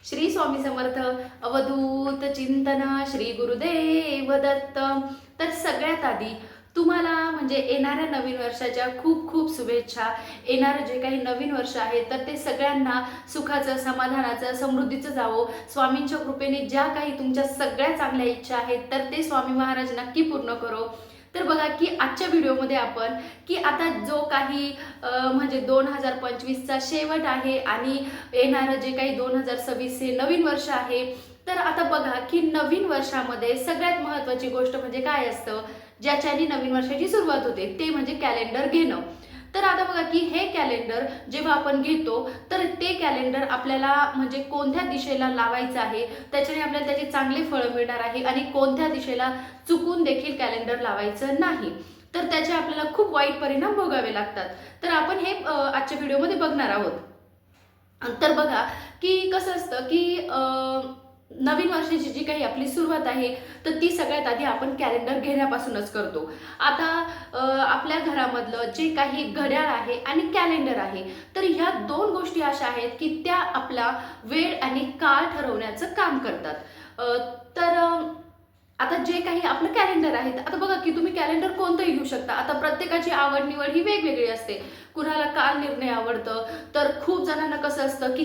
श्री स्वामी समर्थ. अवधूत चिंतन श्री गुरुदेव दत्त. तर सगळ्यात आधी तुम्हाला म्हणजे येणाऱ्या नवीन वर्षाच्या खूप खूप शुभेच्छा. येणारं जे काही नवीन वर्ष आहे तर ते सगळ्यांना सुखाचं, समाधानाचं, समृद्धीचं जावो. स्वामींच्या कृपेने ज्या काही तुमच्या सगळ्या चांगल्या इच्छा आहेत तर ते स्वामी महाराज नक्की पूर्ण करो. तर बघा की आजच्या व्हिडिओमध्ये आपण की आता जो काही म्हणजे 2025चा शेवट आहे आणि येणारं जे काही 2026 हे नवीन वर्ष आहे. तर आता बघा की नवीन वर्षामध्ये सगळ्यात महत्त्वाची गोष्ट म्हणजे काय असतं, ज्याच्याने नवीन वर्षाची सुरुवात होते ते म्हणजे कॅलेंडर घेणं. तर आता बघा की हे कॅलेंडर जेव्हा आपण घेतो तर ते कॅलेंडर आपल्याला म्हणजे कोणत्या दिशेला लावायचं आहे, त्याच्याने आपल्याला त्याचे चांगले फळं मिळणार आहे आणि कोणत्या दिशेला चुकून देखील कॅलेंडर लावायचं नाही तर त्याचे आपल्याला खूप वाईट परिणाम भोगावे लागतात. तर आपण हे आजच्या व्हिडिओमध्ये बघणार आहोत. तर बघा की कसं असतं की नवीन वर्षाची जी काही आपली सुरुवात आहे तर ती सगळ्यात आधी आपण कॅलेंडर घेण्यापासूनच करतो. आता आपल्या घरामधलं जे काही घड्याळ आहे आणि कॅलेंडर आहे तर ह्या दोन गोष्टी अशा आहेत की त्या आपला वेळ आणि काळ ठरवण्याचं काम करतात. तर आता जे काही आपलं कॅलेंडर आहे, आता बघा की तुम्ही कॅलेंडर कोणतंही घेऊ शकता. आता प्रत्येकाची आवड निवड ही वेगवेगळी असते. कुणाला काल निर्णय आवडतं, तर खूप जणांना कसं असतं की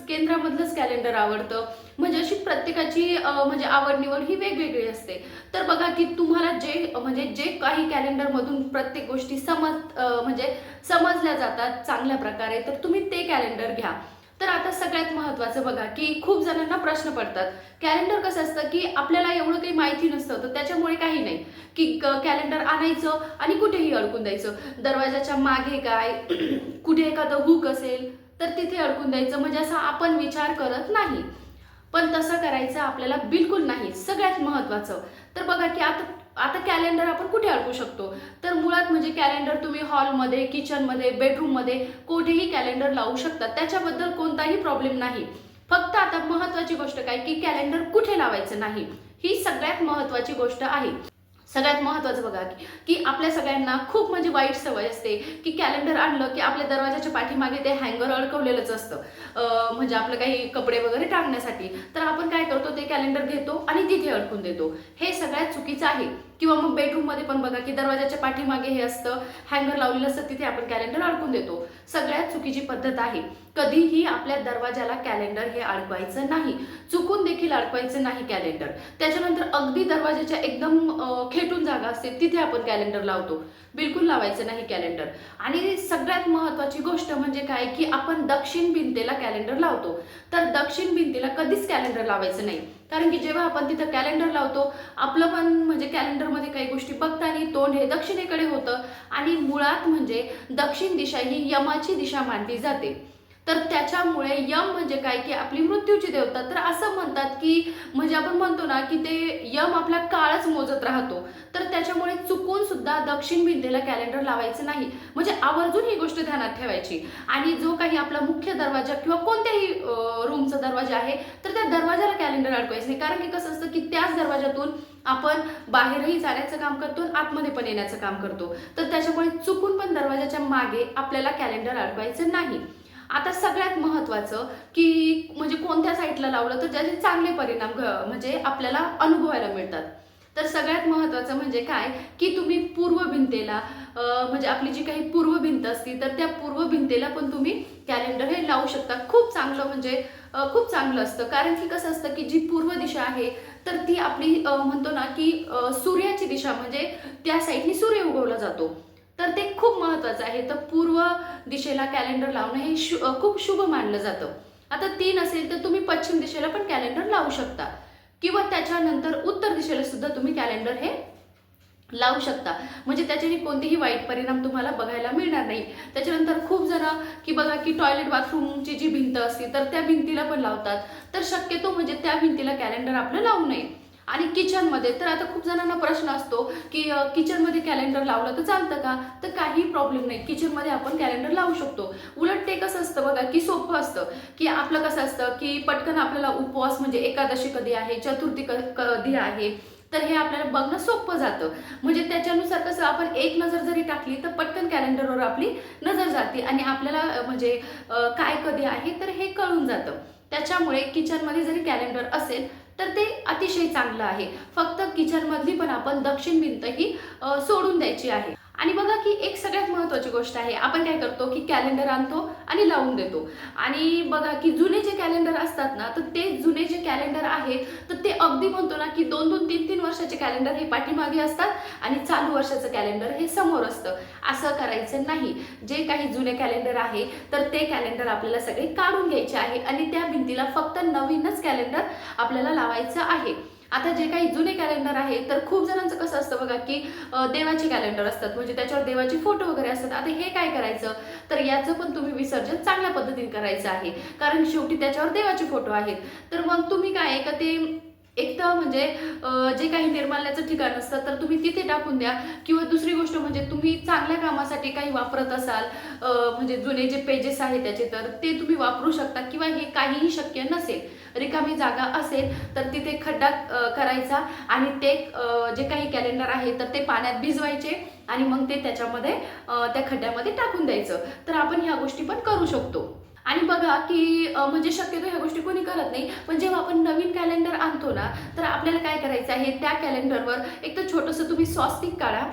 केंद्रामधलंच कॅलेंडर आवडतं. म्हणजे अशी प्रत्येकाची म्हणजे आवड निवड ही वेगवेगळी असते. तर बघा की तुम्हाला जे काही कॅलेंडरमधून प्रत्येक गोष्टी म्हणजे समजल्या जातात चांगल्या प्रकारे तर तुम्ही ते कॅलेंडर घ्या. तर आता सगळ्यात महत्त्वाचं बघा की खूप जणांना प्रश्न पडतात. कॅलेंडर कसं असतं की आपल्याला एवढं काही माहिती नसतं तर त्याच्यामुळे काही नाही की कॅलेंडर आणायचं आणि कुठेही अडकून द्यायचं. दरवाजाच्या मागे काय कुठे एखादं हुक असेल तर तिथे अडकून द्यायचं, म्हणजे असा आपण विचार करत नाही. पण तसं करायचं आपल्याला बिलकुल नाही. सगळ्यात महत्त्वाचं तर बघा की आता आता कॅलेंडर आपण कुठे अडकू शकतो, तर मुळात म्हणजे कॅलेंडर तुम्ही हॉलमध्ये, किचनमध्ये, बेडरूममध्ये कुठेही कॅलेंडर लावू शकता. त्याच्याबद्दल कोणताही प्रॉब्लेम नाही. फक्त आता महत्त्वाची गोष्ट काय की कॅलेंडर कुठे लावायचं नाही, ही सगळ्यात महत्त्वाची गोष्ट आहे. सगळ्यात महत्त्वाचं बघा की आपल्या सगळ्यांना खूप म्हणजे वाईट सवय असते की कॅलेंडर आणलं की आपल्या दरवाजाच्या पाठीमागे ते हँगर अडकवलेलंच असतं, म्हणजे आपलं काही कपडे वगैरे टांगण्यासाठी. तर आपण काय करतो, ते कॅलेंडर घेतो आणि तिथे अडकून देतो. हे सगळ्यात चुकीचं आहे. किंवा मग बेडरूममध्ये पण बघा की दरवाजाच्या पाठीमागे हे असतं, हँगर लावलेलं असतं, तिथे आपण कॅलेंडर अडकून देतो. सगळ्यात चुकीची पद्धत आहे. कधीही आपल्या दरवाजाला कॅलेंडर हे अडकवायचं नाही. चुकून देखील अडकवायचं नाही कॅलेंडर. त्याच्यानंतर अगदी दरवाजाच्या एकदम खेटून जागा असते तिथे आपण कॅलेंडर लावतो. बिलकुल लावायचं नाही कॅलेंडर. आणि सगळ्यात महत्त्वाची गोष्ट म्हणजे काय की आपण दक्षिण भिंतीला कॅलेंडर लावतो. तर दक्षिण भिंतीला कधीच कॅलेंडर लावायचं नाही. कारण की जेव्हा आपण तिथं कॅलेंडर लावतो आपलं पण म्हणजे कॅलेंडरमध्ये काही गोष्टी बघताना तोंड हे दक्षिणेकडे होतं आणि मुळात म्हणजे दक्षिण दिशा ही यमाची दिशा मानली जाते. तर त्याच्यामुळे यम म्हणजे काय की आपली मृत्यूची देवता. तर असं म्हणतात की म्हणजे आपण म्हणतो ना की ते यम आपला काळच मोजत राहतो. तर त्याच्यामुळे चुकून सुद्धा दक्षिण भिंतीला कॅलेंडर लावायचं नाही. म्हणजे आवर्जून ही गोष्ट ध्यानात ठेवायची. आणि जो काही आपला मुख्य दरवाजा किंवा कोणत्याही रूमचा दरवाजा आहे तर त्या दरवाजाला कॅलेंडर अडकवायचं नाही. कारण की कसं असतं की त्याच दरवाजातून आपण बाहेरही जाण्याचं काम करतो आणि आतमध्ये पण येण्याचं काम करतो. तर त्याच्यामुळे चुकून पण दरवाजाच्या मागे आपल्याला कॅलेंडर अडकवायचं नाही. आता सगळ्यात महत्त्वाचं की म्हणजे कोणत्या साईडला लावलं तर त्याचे चांगले परिणाम म्हणजे आपल्याला अनुभवायला मिळतात. तर सगळ्यात महत्त्वाचं म्हणजे काय की तुम्ही पूर्व भिंतीला म्हणजे आपली जी काही पूर्व भिंत असती तर त्या पूर्व भिंतीला पण तुम्ही कॅलेंडर हे लावू शकता. खूप चांगलं म्हणजे खूप चांगलं असतं. कारण की कसं असतं की जी पूर्व दिशा आहे तर ती आपली म्हणतो ना की सूर्याची दिशा, म्हणजे त्या साईडनी सूर्य उगवला जातो. तर ते खूप महत्त्वाचं आहे. तर पूर्व दिशेला कॅलेंडर लावणं हे खूप शुभ मानलं जातं. आता 3 असेल तर तुम्ही पश्चिम दिशेला पण कॅलेंडर लावू शकता किंवा त्याच्यानंतर उत्तर दिशेला सुद्धा तुम्ही कॅलेंडर हे लावू शकता. म्हणजे त्याच्याने कोणतेही वाईट परिणाम तुम्हाला बघायला मिळणार नाही. त्याच्यानंतर खूप जण की बघा की टॉयलेट बाथरूमची जी भिंत असते तर त्या भिंतीला पण लावतात. तर शक्यतो म्हणजे त्या भिंतीला कॅलेंडर आपलं लावू नये. आणि किचनमध्ये तर आता खूप जणांना प्रश्न असतो की किचनमध्ये कॅलेंडर लावलं तर चालतं का, तर काही प्रॉब्लेम नाही. किचनमध्ये आपण कॅलेंडर लावू शकतो. उलट ते कसं असतं बघा की सोपं असतं की आपलं कसं असतं की पटकन आपल्याला उपवास म्हणजे एकादशी कधी आहे, चतुर्थी कधी आहे, तर हे आपल्याला बघणं सोपं जातं. म्हणजे त्याच्यानुसार कसं आपण एक नजर जरी टाकली तर पटकन कॅलेंडरवर आपली नजर जाते आणि आपल्याला म्हणजे काय कधी आहे तर हे कळून जातं. त्याच्यामुळे किचनमध्ये जरी कॅलेंडर असेल तर ते अतिशय चांगलं आहे. फक्त किचनमधली पण आपण दक्षिण भिंत ही सोडून द्यायची आहे. आणि बघा की एक सगळ्यात महत्त्वाची गोष्ट आहे, आपण काय करतो की कॅलेंडर आणतो आणि लावून देतो. आणि बघा की जुने जे कॅलेंडर असतात ना, तर ते जुने जे कॅलेंडर आहेत तर ते अगदी म्हणतो ना की 2-2, 3-3 वर्षाचे कॅलेंडर हे पाठीमागे असतात आणि चालू वर्षाचं कॅलेंडर हे समोर असतं. असं करायचं नाही. जे काही जुने कॅलेंडर आहे तर ते कॅलेंडर आपल्याला सगळे काढून घ्यायचे आहे आणि त्या भिंतीला फक्त नवीनच कॅलेंडर आपल्याला लावायचं आहे. आता जे काही जुने कॅलेंडर आहे तर खूप जणांचं कसं असतं बघा की देवाचे कॅलेंडर असतात, म्हणजे त्याच्यावर देवाचे फोटो वगैरे असतात. आता हे काय करायचं, तर याचं पण तुम्ही विसर्जन चांगल्या पद्धतीने करायचं आहे, कारण शेवटी त्याच्यावर देवाचे फोटो आहेत. तर मग तुम्ही काय का ते एक तर म्हणजे जे काही निर्माल्याचं ठिकाण असतं तर तुम्ही तिथे टाकून द्या. किंवा दुसरी गोष्ट म्हणजे तुम्ही चांगल्या कामासाठी काही वापरत असाल, म्हणजे जुने जे पेजेस आहेत त्याचे, तर ते तुम्ही वापरू शकता. किंवा हे काहीही शक्य नसेल, रिकामी जागा असेल तर तिथे खड्डा करायचा आणि ते जे काही कॅलेंडर आहे तर ते पाण्यात भिजवायचे आणि मग ते त्याच्यामध्ये त्या खड्ड्यामध्ये टाकून द्यायचं. तर आपण ह्या गोष्टी पण करू शकतो. आणि बघा की म्हणजे शक्यतो ह्या गोष्टी कोणी करत नाही, पण जेव्हा आपण नवीन कॅलेंडर आणतो ना तर आपल्याला काय करायचं आहे, त्या कॅलेंडरवर एक तर छोटंसं तुम्ही स्वस्तिक काढा,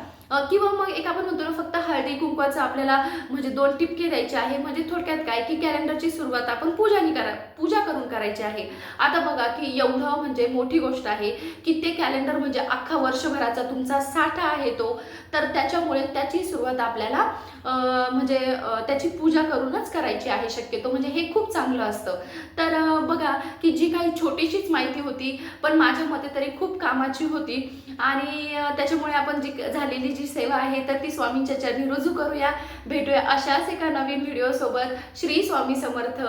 किंवा मग एक आपण म्हणतो ना फक्त हळदी कुंकवाचं आपल्याला म्हणजे 2 टिपके द्यायचे आहे. म्हणजे थोडक्यात काय की कॅलेंडरची सुरुवात आपण पूजा करून करायची आहे. आता बघा की एवढं म्हणजे मोठी गोष्ट आहे की ते कॅलेंडर म्हणजे अख्खा वर्षभराचा तुमचा साठा आहे तो, तर त्याच्यामुळे त्याची सुरुवात आपल्याला म्हणजे त्याची पूजा करूनच करायची आहे शक्यतो. म्हणजे हे खूप चांगलं असतं. तर बघा की जी काही छोटीशीच माहिती होती, पण माझ्या मते तरी खूप कामाची होती. आणि त्याच्यामुळे आपण जी झालेली जी सेवा आहे तर ती स्वामींच्या चरणी रुजू करूया. भेटूया अशाच एका नवीन व्हिडिओ सोबत. श्री स्वामी समर्थ.